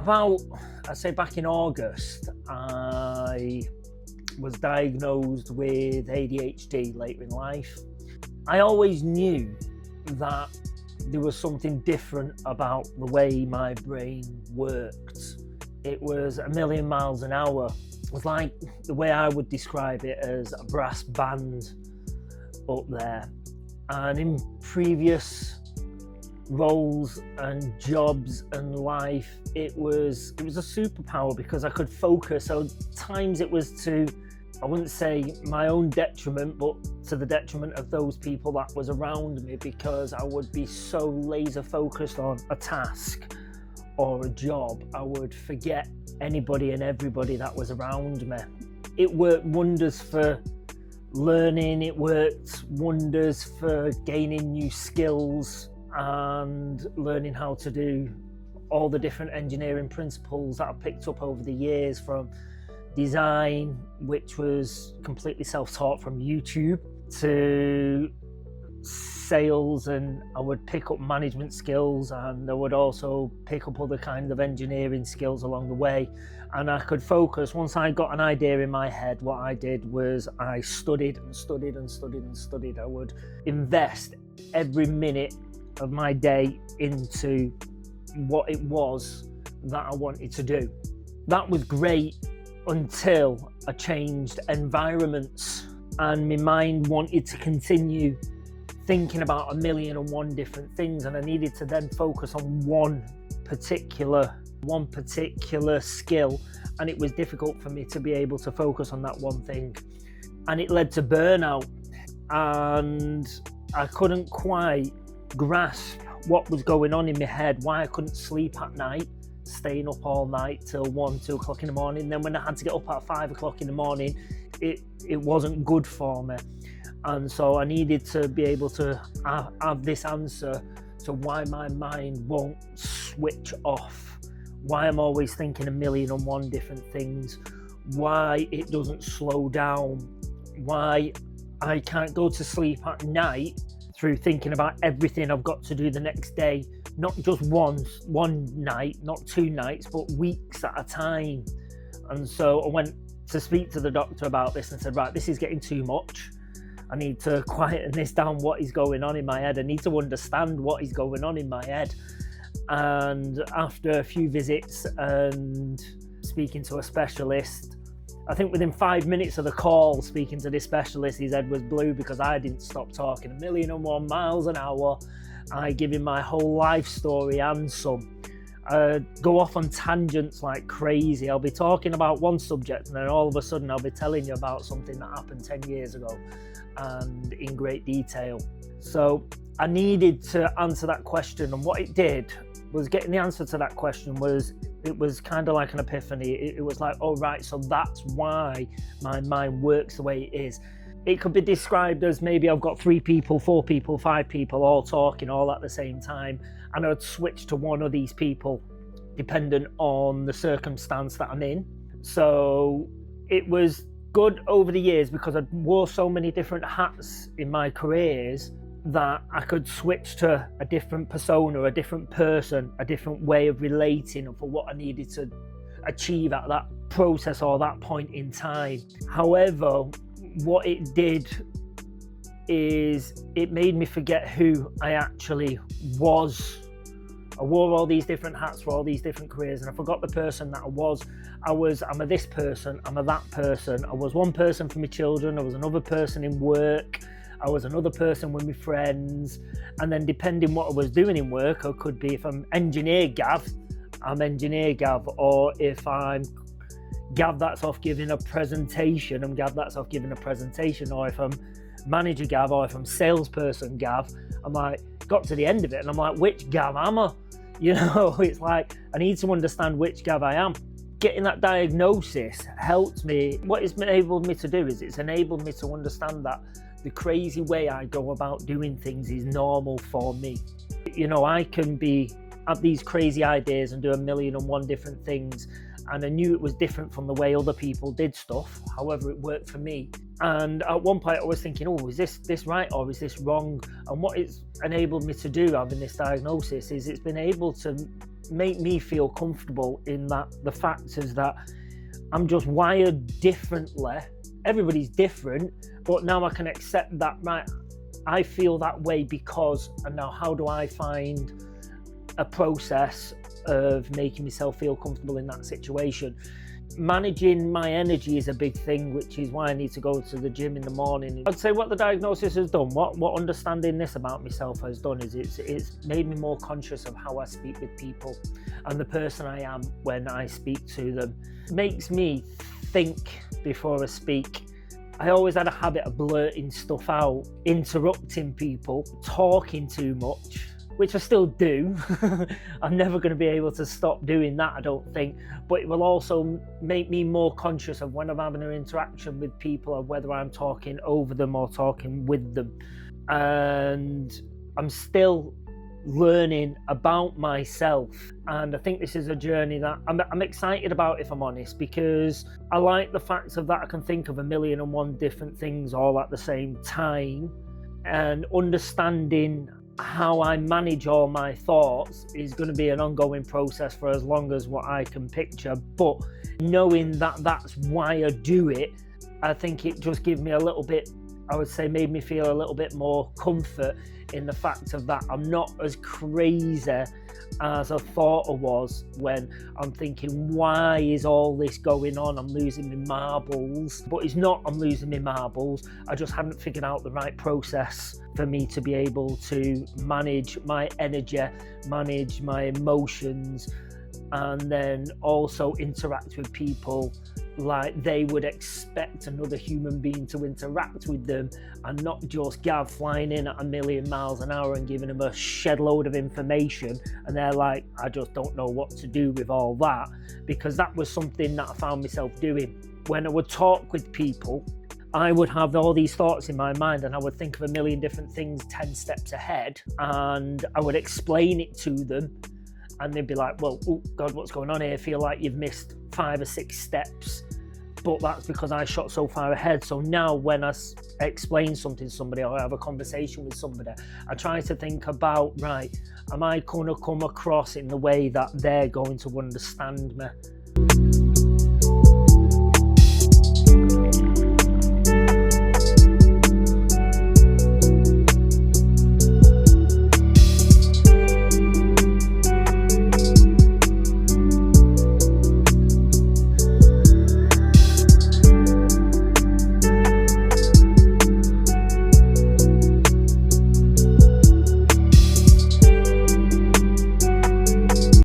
I'd say back in August, I was diagnosed with ADHD later in life. I always knew that there was something different about the way my brain worked. It was a million miles an hour. It was like the way I would describe it as a brass band up there. And in previous roles and jobs and life, it was a superpower because I could focus. So at times it was to, I wouldn't say my own detriment, but to the detriment of those people that was around me, because I would be so laser focused on a task or a job, I would forget anybody and everybody that was around me. It worked wonders for learning, it worked wonders for gaining new skills and learning how to do all the different engineering principles that I picked up over the years, from design, which was completely self-taught from YouTube, to sales, and I would pick up management skills, and I would also pick up other kinds of engineering skills along the way. And I could focus. Once I got an idea in my head, what I did was I studied and studied and studied and studied. I would invest every minute of my day into what it was that I wanted to do. That was great until I changed environments and my mind wanted to continue thinking about 1,000,001 different things, and I needed to then focus on one particular skill, and it was difficult for me to be able to focus on that one thing, and it led to burnout, and I couldn't quite grasp what was going on in my head, why I couldn't sleep at night, staying up all night till 1, 2 o'clock in the morning. Then when I had to get up at 5 o'clock in the morning, it wasn't good for me. And so I needed to be able to have this answer to why my mind won't switch off, why I'm always thinking 1,000,001 different things, why it doesn't slow down, why I can't go to sleep at night through thinking about everything I've got to do the next day, not just one night, not 2 nights, but weeks at a time. And so I went to speak to the doctor about this and said, right, this is getting too much. I need to quieten this down, what is going on in my head. I need to understand what is going on in my head. And after a few visits and speaking to a specialist, I think within 5 minutes of the call, speaking to this specialist, his head was blue because I didn't stop talking 1,000,001 miles an hour. I give him my whole life story and some. Go off on tangents like crazy. I'll be talking about one subject and then all of a sudden I'll be telling you about something that happened 10 years ago and in great detail. So I needed to answer that question, and what it did was, getting the answer to that question was, it was kind of like an epiphany. It was like, oh right, so that's why my mind works the way it is. It could be described as maybe I've got 3 people, 4 people, 5 people all talking all at the same time, and I'd switch to one of these people dependent on the circumstance that I'm in. So it was good over the years because I wore so many different hats in my careers that I could switch to a different persona, a different person, a different way of relating for what I needed to achieve at that process or that point in time. However, what it did is it made me forget who I actually was. I wore all these different hats for all these different careers, and I forgot the person that I was. I'm a this person, I'm a that person. I was one person for my children, I was another person in work, I was another person with my friends, and then depending what I was doing in work, I could be, if I'm engineer Gav, I'm engineer Gav, or if I'm Gav that's off giving a presentation, I'm Gav that's off giving a presentation, or if I'm manager Gav, or if I'm salesperson Gav, I'm like, got to the end of it and I'm like, which Gav am I? You know, it's like, I need to understand which Gav I am. Getting that diagnosis helped me. What it's enabled me to do is it's enabled me to understand that the crazy way I go about doing things is normal for me. You know, I can have these crazy ideas and do 1,000,001 different things, and I knew it was different from the way other people did stuff. However, it worked for me. And at one point I was thinking, oh, is this right or is this wrong? And what it's enabled me to do, having this diagnosis, is it's been able to make me feel comfortable in that the fact is that I'm just wired differently. Everybody's different, but now I can accept that, right, I feel that way because, and now how do I find a process of making myself feel comfortable in that situation? Managing my energy is a big thing, which is why I need to go to the gym in the morning. I'd say what the diagnosis has done, what understanding this about myself has done, is it's made me more conscious of how I speak with people and the person I am when I speak to them. It makes me think before I speak. I always had a habit of blurting stuff out, interrupting people, talking too much, which I still do. I'm never going to be able to stop doing that, I don't think. But it will also make me more conscious of when I'm having an interaction with people, of whether I'm talking over them or talking with them. And I'm still learning about myself. And I think this is a journey that I'm excited about, if I'm honest, because I like the fact of that I can think of 1,000,001 different things all at the same time, and understanding how I manage all my thoughts is going to be an ongoing process for as long as what I can picture. But knowing that that's why I do it, I think it just gives me a little bit, I would say, made me feel a little bit more comfort in the fact of that I'm not as crazy as I thought I was, when I'm thinking, why is all this going on? I'm losing my marbles. But it's not I'm losing my marbles. I just hadn't figured out the right process for me to be able to manage my energy, manage my emotions, and then also interact with people like they would expect another human being to interact with them, and not just Gav flying in at 1,000,000 miles an hour and giving them a shed load of information and they're like, I just don't know what to do with all that. Because that was something that I found myself doing. When I would talk with people, I would have all these thoughts in my mind and I would think of 1,000,000 different things 10 steps ahead, and I would explain it to them and they'd be like, well, oh God, what's going on here? I feel like you've missed 5 or 6 steps. But that's because I shot so far ahead. So now when I explain something to somebody or I have a conversation with somebody, I try to think about, right, am I going to come across in the way that they're going to understand me?